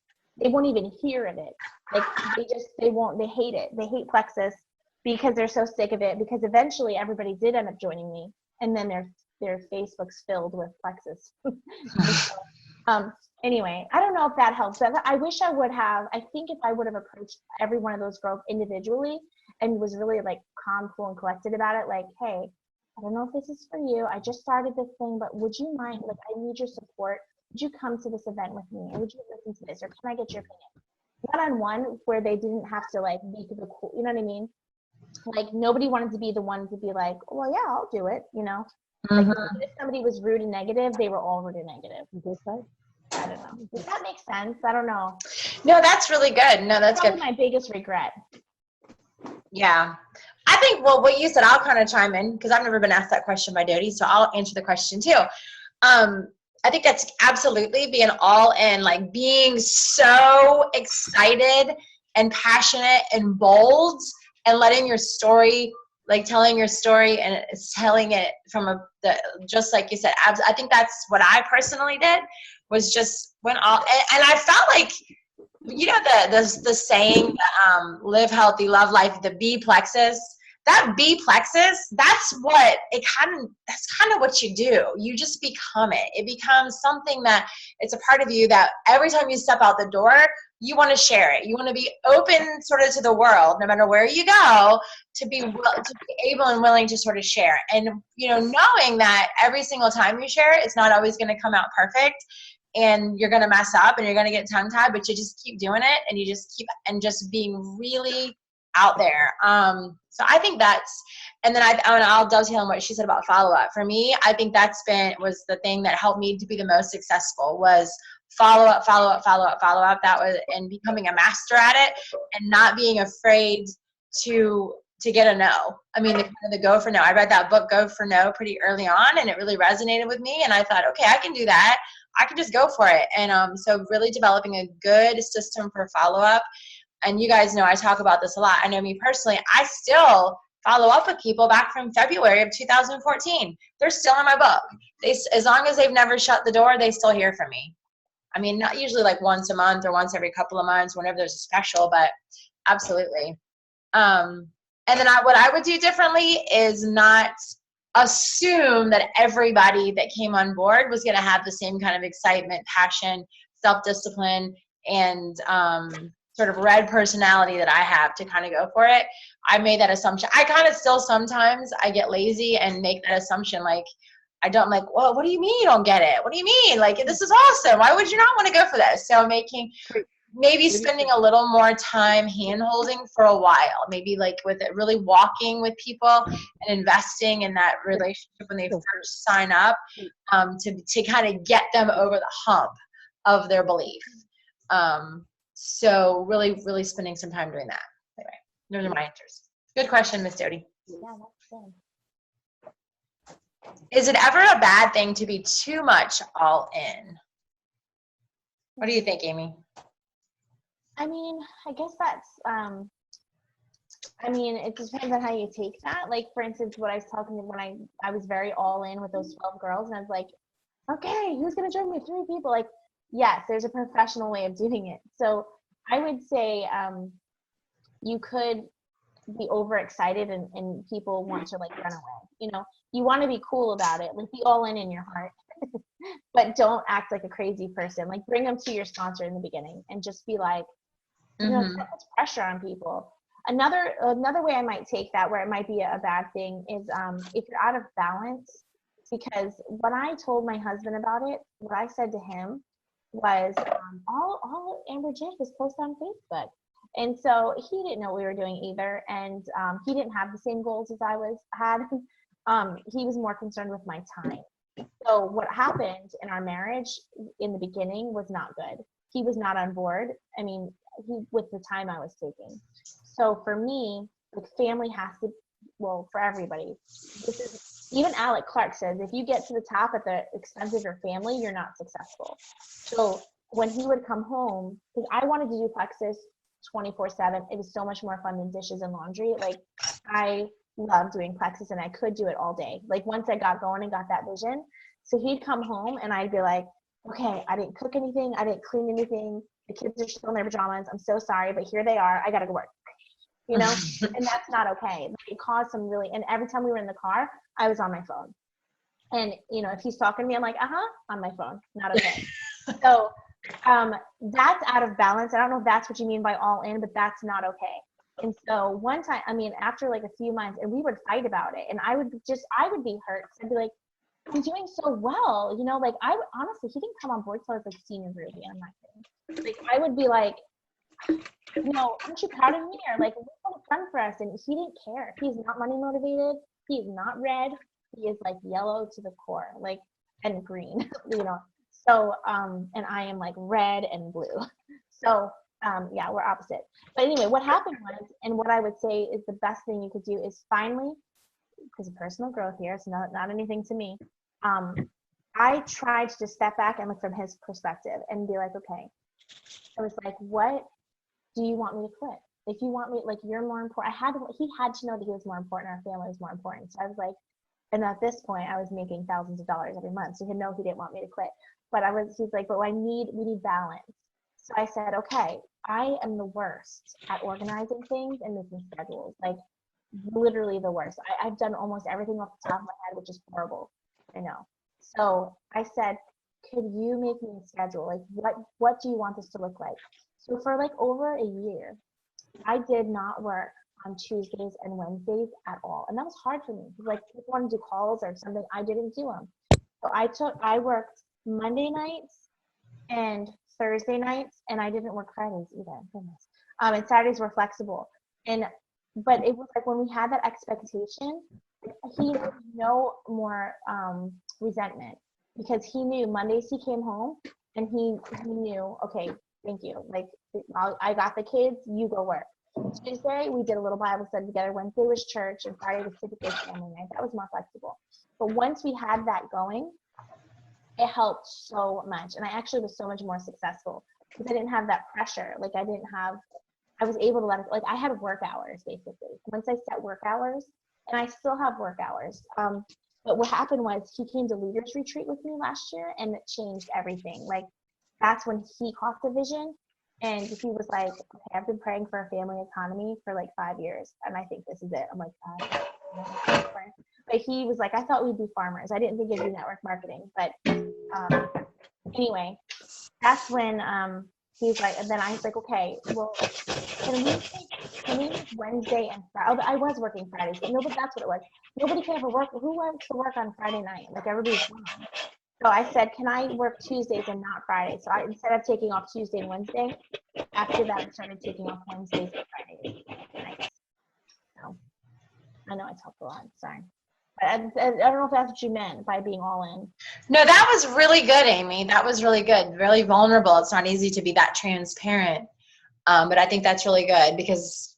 They won't even hear of it. Like they hate it. They hate Plexus because they're so sick of it, because eventually everybody did end up joining me, and then their Facebook's filled with Plexus. Anyway, I don't know if that helps. I wish I would have. I think if I would have approached every one of those girls individually and was really like calm, cool, and collected about it, like, hey, I don't know if this is for you. I just started this thing, but would you mind, like, I need your support. Would you come to this event with me? Or would you listen to this? Or can I get your opinion? One-on-one, where they didn't have to like be the cool, you know what I mean? Like, nobody wanted to be the one to be like, oh, well, yeah, I'll do it, you know? Like, if somebody was rude and negative, they were all rude and negative. I don't know. Does that make sense? I don't know. No, that's really good. No, that's Probably good. my biggest regret. Yeah. I think, well, what you said, I'll kind of chime in because I've never been asked that question by Dodie, so I'll answer the question too. I think that's absolutely being all in, like being so excited and passionate and bold and letting your story, like telling your story and telling it from just like you said. I think that's what I personally did, was just went all, and I felt like, you know, the saying, live healthy, love life, the B plexus, that B plexus, that's kind of what you do. You just become it. It becomes something that it's a part of you that every time you step out the door, you want to share it. You want to be open sort of to the world, no matter where you go, to be able and willing to sort of share. And, you know, knowing that every single time you share it, it's not always going to come out perfect. And you're going to mess up and you're going to get tongue tied, but you just keep doing it, and you just keep, and just being really out there. So I think that's, and then I'll dovetail on what she said about follow-up. For me, I think was the thing that helped me to be the most successful, was follow-up. That was, and becoming a master at it and not being afraid to get a no. I mean, the go for no. I read that book, Go for No, pretty early on, and it really resonated with me. And I thought, okay, I can do that. I can just go for it. And so really developing a good system for follow-up. And you guys know I talk about this a lot. I know me personally, I still follow up with people back from February of 2014. They're still in my book. As long as they've never shut the door, they still hear from me. I mean, not usually like once a month or once every couple of months, whenever there's a special, but absolutely. And then what I would do differently is not assume that everybody that came on board was going to have the same kind of excitement, passion, self-discipline, and sort of red personality that I have to kind of go for it. I made that assumption. I kind of still sometimes I get lazy and make that assumption. Like, I'm like, well, what do you mean you don't get it? What do you mean? Like, this is awesome. Why would you not want to go for this? So maybe spending a little more time hand-holding for a while, maybe like with it, really walking with people and investing in that relationship when they first sign up, to kind of get them over the hump of their belief. So really, really spending some time doing that. Anyway, those are my answers. Good question, Miss Dodie. Yeah, that's good. Is it ever a bad thing to be too much all in? What do you think, Amy? I mean, I guess that's, I mean, it depends on how you take that. Like, for instance, what I was talking to when I was very all in with those 12 girls, and I was like, okay, who's going to join me? 3 people. Like, yes, there's a professional way of doing it. So I would say you could be overexcited and people want to like run away. You know, you want to be cool about it, like be all in your heart, but don't act like a crazy person. Like, bring them to your sponsor in the beginning and just be like, you know, that puts pressure on people. Another way I might take that, where it might be a bad thing, is if you're out of balance. Because when I told my husband about it, what I said to him was, all Amber did was post on Facebook. And so he didn't know what we were doing either. And he didn't have the same goals as I had. He was more concerned with my time. So what happened in our marriage in the beginning was not good. He was not on board. I mean, with the time I was taking. So for me, like, family has to, well, for everybody, this is, even Alec Clark says, if you get to the top at the expense of your family, you're not successful. So when he would come home, because I wanted to do Plexus 24/7. It was so much more fun than dishes and laundry. Like, I love doing Plexus, and I could do it all day. Like, once I got going and got that vision. So he'd come home and I'd be like, okay, I didn't cook anything. I didn't clean anything. The kids are still in their pajamas. I'm so sorry, but here they are. I got to go work. You know, and that's not okay. It caused some really, and every time we were in the car, I was on my phone. And, you know, if he's talking to me, I'm like, on my phone. Not okay. So that's out of balance. I don't know if that's what you mean by all in, but that's not okay. And so one time, I mean, after like a few months, and we would fight about it, and I would be hurt. I'd be like, I'm doing so well, you know, like honestly, he didn't come on board till I was like senior groovy. I'm not kidding. Like, I would be like, you know, aren't you proud of me? Or like, what's fun for us? And he didn't care. He's not money motivated. He's not red. He is like yellow to the core, like, and green, you know. So, and I am like red and blue. So, yeah, we're opposite. But anyway, what happened was, and what I would say is the best thing you could do is finally, because of personal growth here, it's not anything to me. I tried to just step back and look from his perspective and be like, okay, I was like, what do you want me to quit? If you want me, like, you're more important. He had to know that he was more important. Our family was more important. So I was like, and at this point I was making thousands of dollars every month. So he know he didn't want me to quit, but he's like, but we need balance. So I said, okay, I am the worst at organizing things and making schedules, like literally the worst. I've done almost everything off the top of my head, which is horrible. I know. So I said, could you make me a schedule? Like, what do you want this to look like? So for like over a year, I did not work on Tuesdays and Wednesdays at all. And that was hard for me. Like, people want to do calls or something, I didn't do them. So I worked Monday nights and Thursday nights, and I didn't work Fridays either. Goodness. And Saturdays were flexible. But it was like when we had that expectation, he had no more resentment, because he knew Mondays he came home and he knew, okay, thank you. Like, I got the kids, you go work. Tuesday, we did a little Bible study together. Wednesday was church, and Friday was typically family night. That was more flexible. But once we had that going, it helped so much. And I actually was so much more successful because I didn't have that pressure. Like, I was able to let it, like, I had work hours basically. Once I set work hours, and I still have work hours. But what happened was he came to Leaders Retreat with me last year, and it changed everything. Like, that's when he caught the vision, and he was like, okay, I've been praying for a family economy for like 5 years, and I think this is it. I'm like, but he was like, I thought we'd be farmers. I didn't think it'd be network marketing. But anyway, that's when he's like, and then I was like, okay, well, can we make Wednesday and Friday? I was working Fridays, but that's what it was. Nobody can ever work. Who wants to work on Friday night? Like, everybody's gone. So I said, can I work Tuesdays and not Fridays? So instead of taking off Tuesday and Wednesday, after that, I started taking off Wednesdays and Fridays nights. So I know I talked a lot. Sorry. But I don't know if that's what you meant by being all in. No, that was really good, Amy. That was really good. Really vulnerable. It's not easy to be that transparent. But I think that's really good, because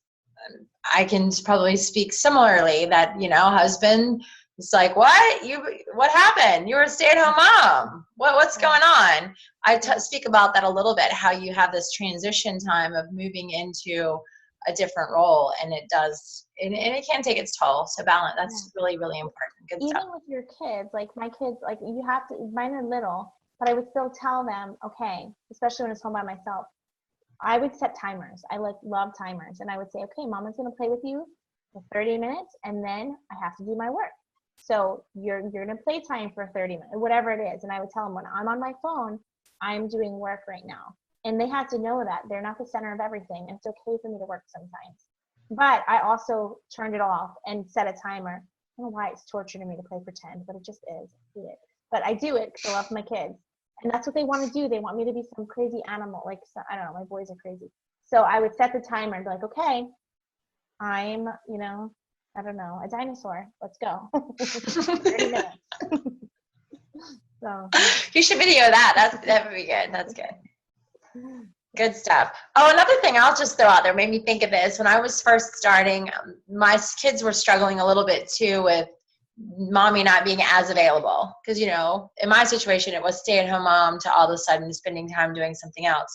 I can probably speak similarly that, you know, husband, it's like, what happened? You were a stay-at-home mom. What's going on? I speak about that a little bit, how you have this transition time of moving into a different role, and it can take its toll. So balance, that's really, really important. Good stuff. Even with your kids, like my kids, like you have to, mine are little, but I would still tell them, okay, especially when it's home by myself, I would set timers. I love timers. And I would say, okay, mama's going to play with you for 30 minutes, and then I have to do my work. So you're going to play time for 30 minutes, whatever it is. And I would tell them, when I'm on my phone, I'm doing work right now. And they had to know that they're not the center of everything. And it's okay for me to work sometimes. But I also turned it off and set a timer. I don't know why it's torture to me to play pretend, but it just is. I do it. But I do it because I love my kids. And that's what they want to do. They want me to be some crazy animal. Like, I don't know, my boys are crazy. So I would set the timer and be like, okay, I'm, you know, I don't know, a dinosaur. Let's go. 30 minutes. So You should video that. That would be good. That's good. Good stuff. Oh, another thing I'll just throw out there made me think of this. When I was first starting, my kids were struggling a little bit too with mommy not being as available. Because, you know, in my situation, it was stay-at-home mom to all of a sudden spending time doing something else.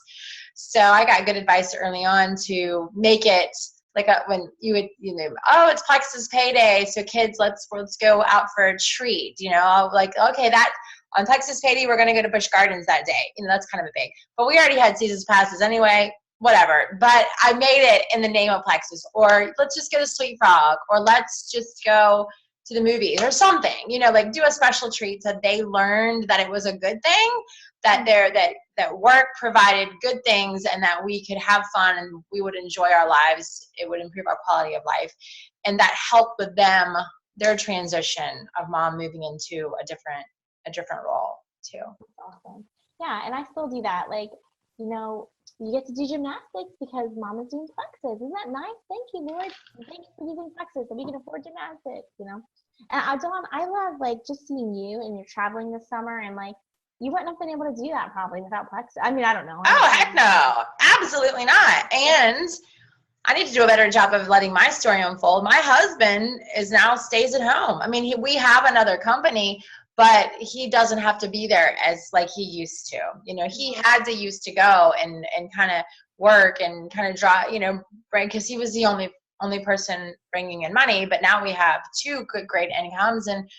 So I got good advice early on to make it like when you would, you know, oh, it's Plexus payday, so kids, let's go out for a treat. You know, like, okay, that on Plexus payday, we're going to go to Busch Gardens that day. You know, that's kind of a big. But we already had seasons passes anyway. Whatever. But I made it in the name of Plexus, or let's just go to Sweet Frog, or let's just go to the movies or something, you know, like do a special treat so they learned that it was a good thing, that that work provided good things and that we could have fun and we would enjoy our lives. It would improve our quality of life. And that helped with them, their transition of mom moving into a different role too. That's awesome. Yeah, and I still do that. Like, you know, you get to do gymnastics because mom is doing Plexus. Isn't that nice? Thank you, Lord. Thank you for using Plexus so we can afford gymnastics, you know? And Dawn, I love, like, just seeing you, and you're traveling this summer, and, like, you wouldn't have been able to do that probably without Plexus. I mean, I don't know. Oh, heck no. Absolutely not. And I need to do a better job of letting my story unfold. My husband stays at home. I mean, we have another company, but he doesn't have to be there as like he used to. You know, he had to used to go and kind of work and kind of draw, you know, right, because he was the only person bringing in money. But now we have two great incomes, and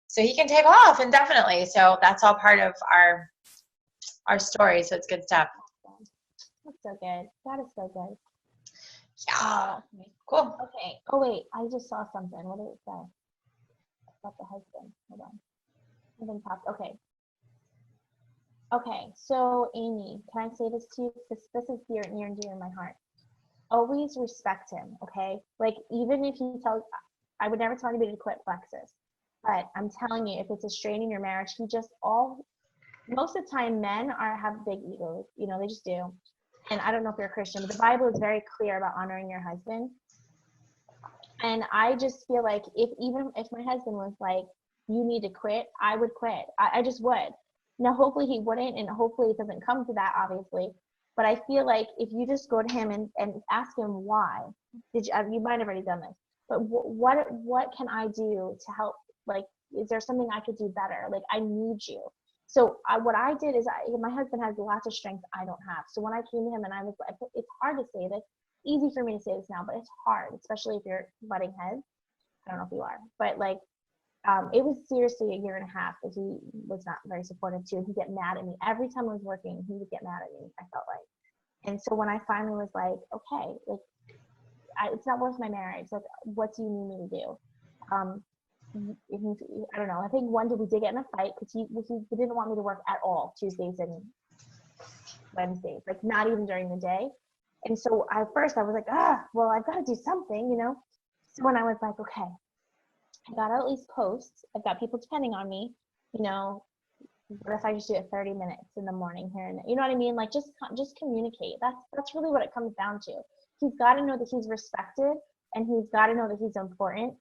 so he can take off indefinitely. So that's all part of our story. So it's good stuff. That's so good. That is so good. Yeah. Cool. Okay. Oh, wait. I just saw something. What did it say? About the husband. Hold on. Something popped. Okay. Okay. So, Amy, can I say this to you? This is near and dear in my heart. Always respect him, okay? Like, even if he tells, I would never tell anybody to quit Plexus. But I'm telling you, if it's a strain in your marriage, most of the time men have big egos. You know, they just do. And I don't know if you're a Christian, but the Bible is very clear about honoring your husband. And I just feel like even if my husband was like, you need to quit, I would quit. I just would. Now, hopefully he wouldn't, and hopefully it doesn't come to that, obviously. But I feel like if you just go to him and ask him why, you might have already done this, but what can I do to help? Like, is there something I could do better? Like, I need you. So what I did is my husband has lots of strengths I don't have. So when I came to him and I was like, it's hard to say this, easy for me to say this now, but it's hard, especially if you're butting heads. I don't know if you are, but like, it was seriously a year and a half that he was not very supportive too. He'd get mad at me. Every time I was working, he would get mad at me, I felt like. And so when I finally was like, okay, like, it's not worth my marriage. Like, what do you need me to do? I don't know. I think one day we did get in a fight because he didn't want me to work at all Tuesdays and Wednesdays, like not even during the day. And so at first I was like, well, I've got to do something, you know? So when I was like, okay, I got to at least post. I've got people depending on me, you know, what if I just do it 30 minutes in the morning here and there? You know what I mean? Like, just communicate. That's really what it comes down to. He's got to know that he's respected, and he's got to know that he's important,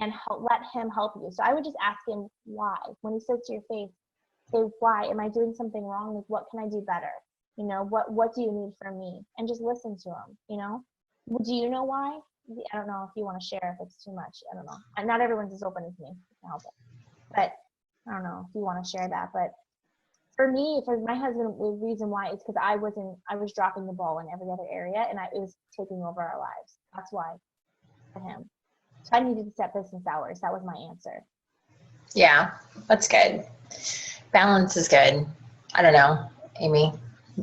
and let him help you. So I would just ask him why. When he says to your face, say, why? Am I doing something wrong? Like, what can I do better? You know, what do you need from me? And just listen to him, you know? Do you know why? I don't know if you want to share, if it's too much. I don't know. And not everyone's as open as me. I can help it. But I don't know if you want to share that. But for me, for my husband, the reason why is because I was dropping the ball in every other area, and it was taking over our lives. That's why for him. So I needed to set business hours. That was my answer. Yeah, that's good. Balance is good. I don't know, Amy.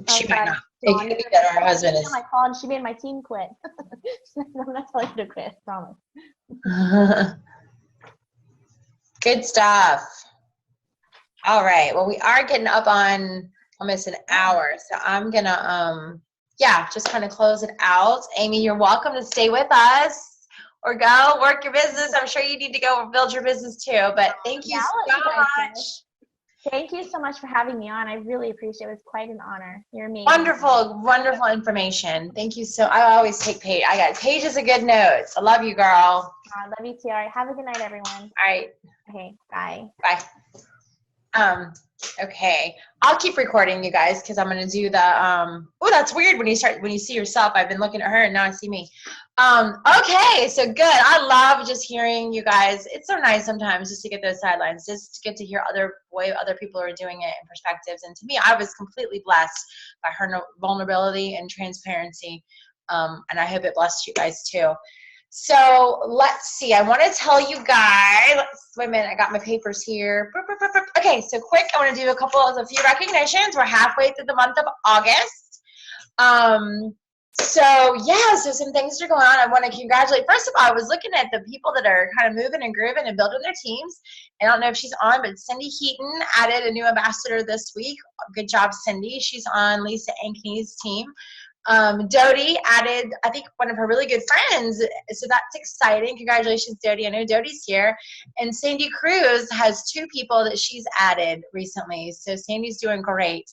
She might not. It could be that our husband is. I called, and she made my team quit. I'm not telling you to quit, I promise. Good stuff. All right. Well, we are getting up on almost an hour, so I'm gonna just kind of close it out. Amy, you're welcome to stay with us or go work your business. I'm sure you need to go build your business too. But thank you so much. Thank you so much for having me on. I really appreciate it. It was quite an honor. You're amazing. Wonderful information. Thank you. I always take I got pages of good notes. I love you, girl. I love you too. All right. Have a good night, everyone. All right. Okay. Bye. Bye. Okay, I'll keep recording, you guys, because I'm gonna do the oh, that's weird when you see yourself. I've been looking at her and now I see me. Okay, so good. I love just hearing you guys. It's so nice sometimes just to get those sidelines, just to get to hear way other people are doing it and perspectives. And to me, I was completely blessed by her vulnerability and transparency, and I hope it blessed you guys too. So let's see. I want to tell you guys. Wait a minute. I got my papers here. Okay, so quick. I want to do a few recognitions. We're halfway through the month of August. So some things are going on. I want to congratulate. First of all, I was looking at the people that are kind of moving and grooving and building their teams. And I don't know if she's on, but Cindy Heaton added a new ambassador this week. Good job, Cindy. She's on Lisa Ankney's team. Dodie added, I think, one of her really good friends, so that's exciting. Congratulations, Dodie. I know Dodie's here. And Sandy Cruz has 2 people that she's added recently, so Sandy's doing great.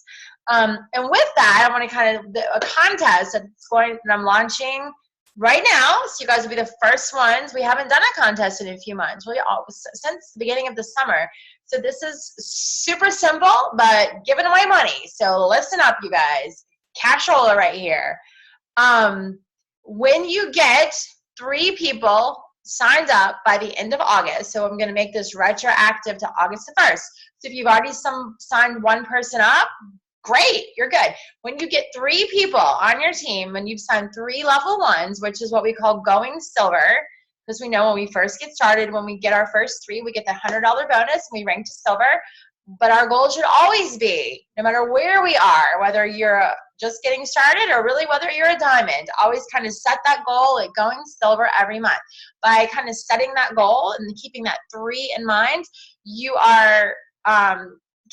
And with that, I want to kind of, a contest that I'm launching right now, so you guys will be the first ones. We haven't done a contest in a few months, since the beginning of the summer. So this is super simple, but giving away money. So listen up, you guys. Cashola right here. When you get 3 people signed up by the end of August, so I'm going to make this retroactive to August the 1st. So if you've already signed 1 person up, great, you're good. When you get 3 people on your team, when you've signed 3 level 1s, which is what we call going silver, because we know when we first get started, when we get our first 3, we get the $100 bonus, and we rank to silver. But our goal should always be, no matter where we are, whether you're just getting started or really whether you're a diamond, always kind of set that goal at going silver every month. By kind of setting that goal and keeping that 3 in mind, you are,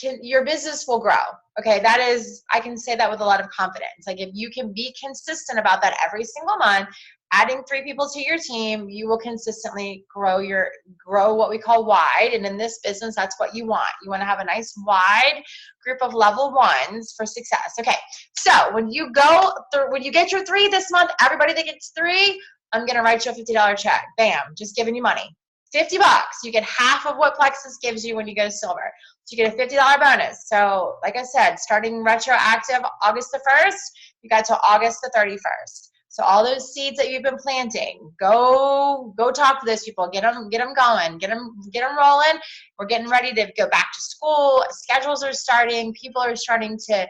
your business will grow. Okay, that is, I can say that with a lot of confidence. Like if you can be consistent about that every single month, adding 3 people to your team, you will consistently grow what we call wide. And in this business, that's what you want. You want to have a nice wide group of level 1s for success. Okay, so when you get your 3 this month, everybody that gets 3, I'm going to write you a $50 check. Bam, just giving you money. $50. You get half of what Plexus gives you when you go to silver. So you get a $50 bonus. So like I said, starting retroactive August the 1st, you got till August the 31st. So all those seeds that you've been planting, go talk to those people, get them going, get them rolling. We're getting ready to go back to school. Schedules are starting. People are starting to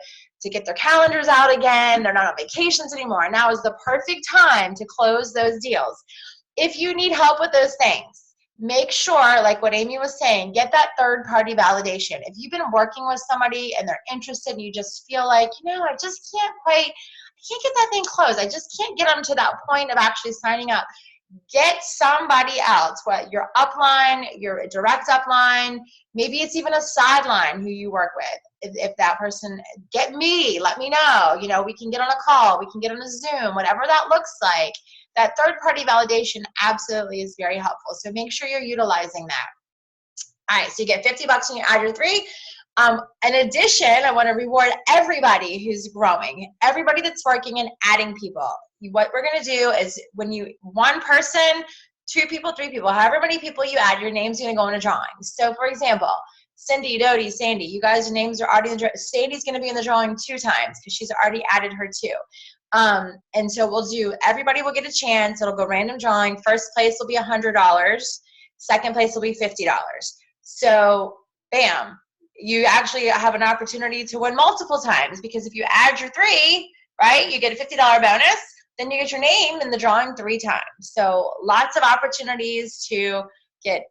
get their calendars out again. They're not on vacations anymore. Now is the perfect time to close those deals. If you need help with those things, make sure, like what Amy was saying, get that third-party validation. If you've been working with somebody and they're interested and you just feel like, I just can't get that thing closed. I just can't get them to that point of actually signing up. Get somebody else, your upline, your direct upline, maybe it's even a sideline who you work with. If that person, get me, let me know. We can get on a call, we can get on a Zoom, whatever that looks like. That third-party validation absolutely is very helpful. So make sure you're utilizing that. All right, so you get $50 when you add your 3. In addition, I want to reward everybody who's growing, everybody that's working and adding people. What we're going to do is when 1 person, 2 people, 3 people, however many people you add, your name's going to go in a drawing. So for example, Cindy, Dodie, Sandy, you guys' names are already in the drawing. Sandy's going to be in the drawing 2 times because she's already added her 2. And so everybody will get a chance. It'll go random drawing. First place will be $100. Second place will be $50. So bam. You actually have an opportunity to win multiple times because if you add your 3, right, you get a $50 bonus, then you get your name in the drawing 3 times. So lots of opportunities to get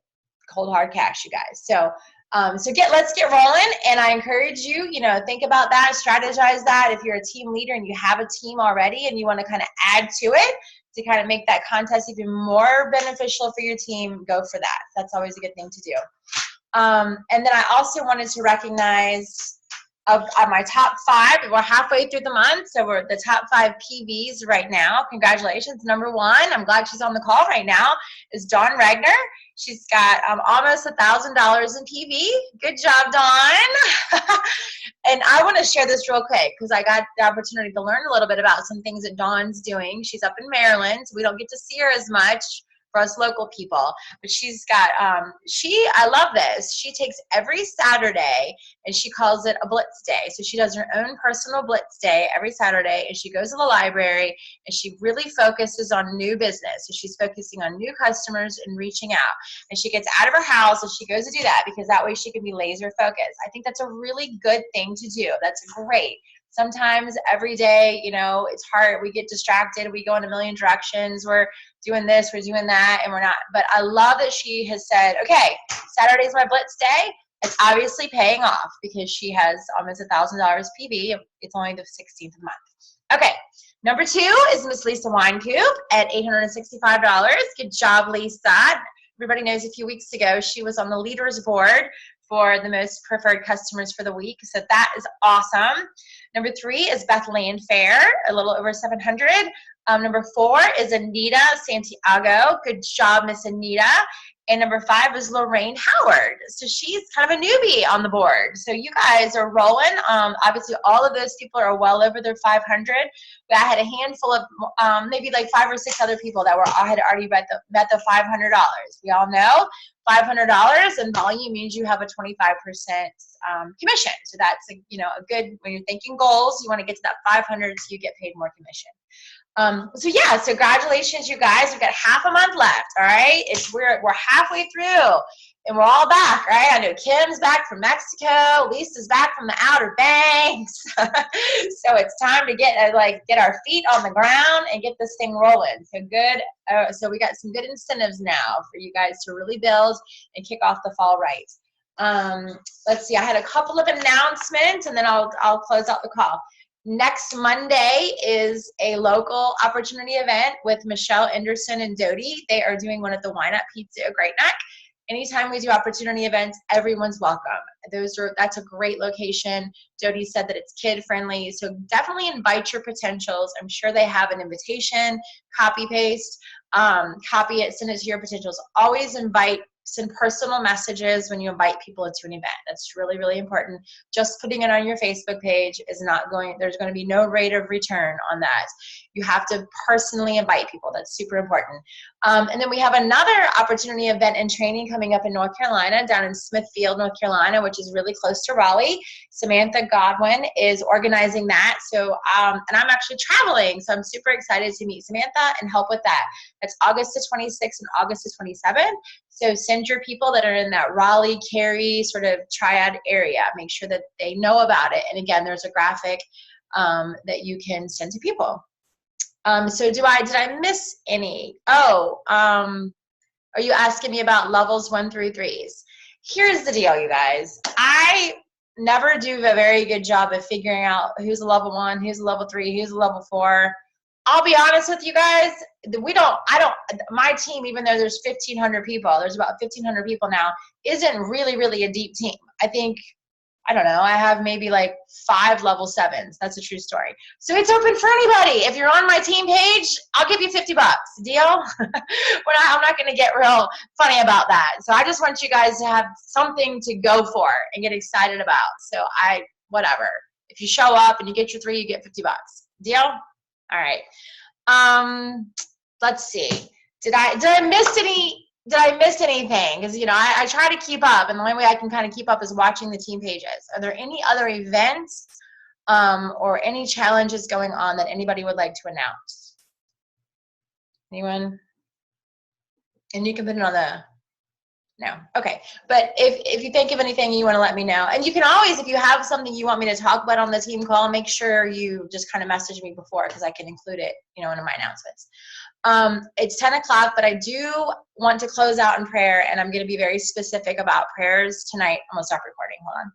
cold hard cash, you guys. So let's get rolling, and I encourage you, think about that, strategize that. If you're a team leader and you have a team already and you want to kind of add to it to kind of make that contest even more beneficial for your team, go for that. That's always a good thing to do. And then I also wanted to recognize of my top 5. We're halfway through the month, so we're the top 5 PVs right now. Congratulations. Number 1, I'm glad she's on the call right now, is Dawn Regner. She's got almost $1,000 in PV. Good job, Dawn. And I want to share this real quick because I got the opportunity to learn a little bit about some things that Dawn's doing. She's up in Maryland, so we don't get to see her as much. for us local people. But she's got, I love this. She takes every Saturday and she calls it a Blitz Day. So she does her own personal Blitz Day every Saturday, and she goes to the library and she really focuses on new business. So she's focusing on new customers and reaching out. And she gets out of her house and she goes to do that because that way she can be laser focused. I think that's a really good thing to do. That's great. Sometimes every day, you know, it's hard. We get distracted. We go in a million directions. We're doing this, we're doing that, and we're not. But I love that she has said, okay, Saturday's my Blitz Day. It's obviously paying off because she has almost $1,000 PV. It's only the 16th of the month. Okay, number 2 is Miss Lisa Winecoop at $865. Good job, Lisa. Everybody knows a few weeks ago she was on the leaders board for the most preferred customers for the week. So that is awesome. Number 3 is Bethlehem Fair, a little over 700. Number 4 is Anita Santiago. Good job, Miss Anita. And number 5 is Lorraine Howard. So she's kind of a newbie on the board. So you guys are rolling. Obviously, all of those people are well over their 500. But I had a handful of maybe like 5 or 6 other people that had already met the $500. We all know $500 in volume means you have a 25% commission. So that's a good, when you're thinking goals, you want to get to that 500 so you get paid more commission. So yeah, so congratulations, you guys. We've got half a month left. All right, we're halfway through, and we're all back. Right? I know Kim's back from Mexico. Lisa's back from the Outer Banks. So it's time to get our feet on the ground and get this thing rolling. So good. So we got some good incentives now for you guys to really build and kick off the fall right. Let's see. I had a couple of announcements, and then I'll close out the call. Next Monday is a local opportunity event with Michelle Anderson and Dodie. They are doing one at the Wine Up Pizza at Great Neck. Anytime we do opportunity events, everyone's welcome. That's a great location. Dodie said that it's kid friendly, so definitely invite your potentials. I'm sure they have an invitation, copy paste, copy it, send it to your potentials. Always send personal messages when you invite people into an event. That's really, really important. Just putting it on your Facebook page is not going, there's going to be no rate of return on that. You have to personally invite people. That's super important. And then we have another opportunity event and training coming up in North Carolina, down in Smithfield, North Carolina, which is really close to Raleigh. Samantha Godwin is organizing that. So, and I'm actually traveling, so I'm super excited to meet Samantha and help with that. That's August the 26th and August the 27th. So send your people that are in that Raleigh, Cary sort of triad area. Make sure that they know about it. And again, there's a graphic that you can send to people. So did I miss any? Are you asking me about levels 1 through 3s? Here's the deal, you guys. I never do a very good job of figuring out who's a level 1, who's a level 3, who's a level 4. I'll be honest with you guys, my team, even though there's 1,500 people, there's about 1,500 people now, isn't really, really a deep team. I don't know, I have maybe like 5 level 7s. That's a true story. So it's open for anybody. If you're on my team page, I'll give you $50. Deal? I'm not going to get real funny about that. So I just want you guys to have something to go for and get excited about. So whatever. If you show up and you get your 3, you get $50. Deal? All right. Let's see. Did I miss anything? Because I try to keep up, and the only way I can kind of keep up is watching the team pages. Are there any other events or any challenges going on that anybody would like to announce? Anyone? And you can put it on the no. Okay. But if you think of anything you want to let me know, and you can always, if you have something you want me to talk about on the team call, make sure you just kind of message me before, because I can include it, in my announcements. It's 10 o'clock, but I do want to close out in prayer, and I'm going to be very specific about prayers tonight. I'm going to stop recording. Hold on.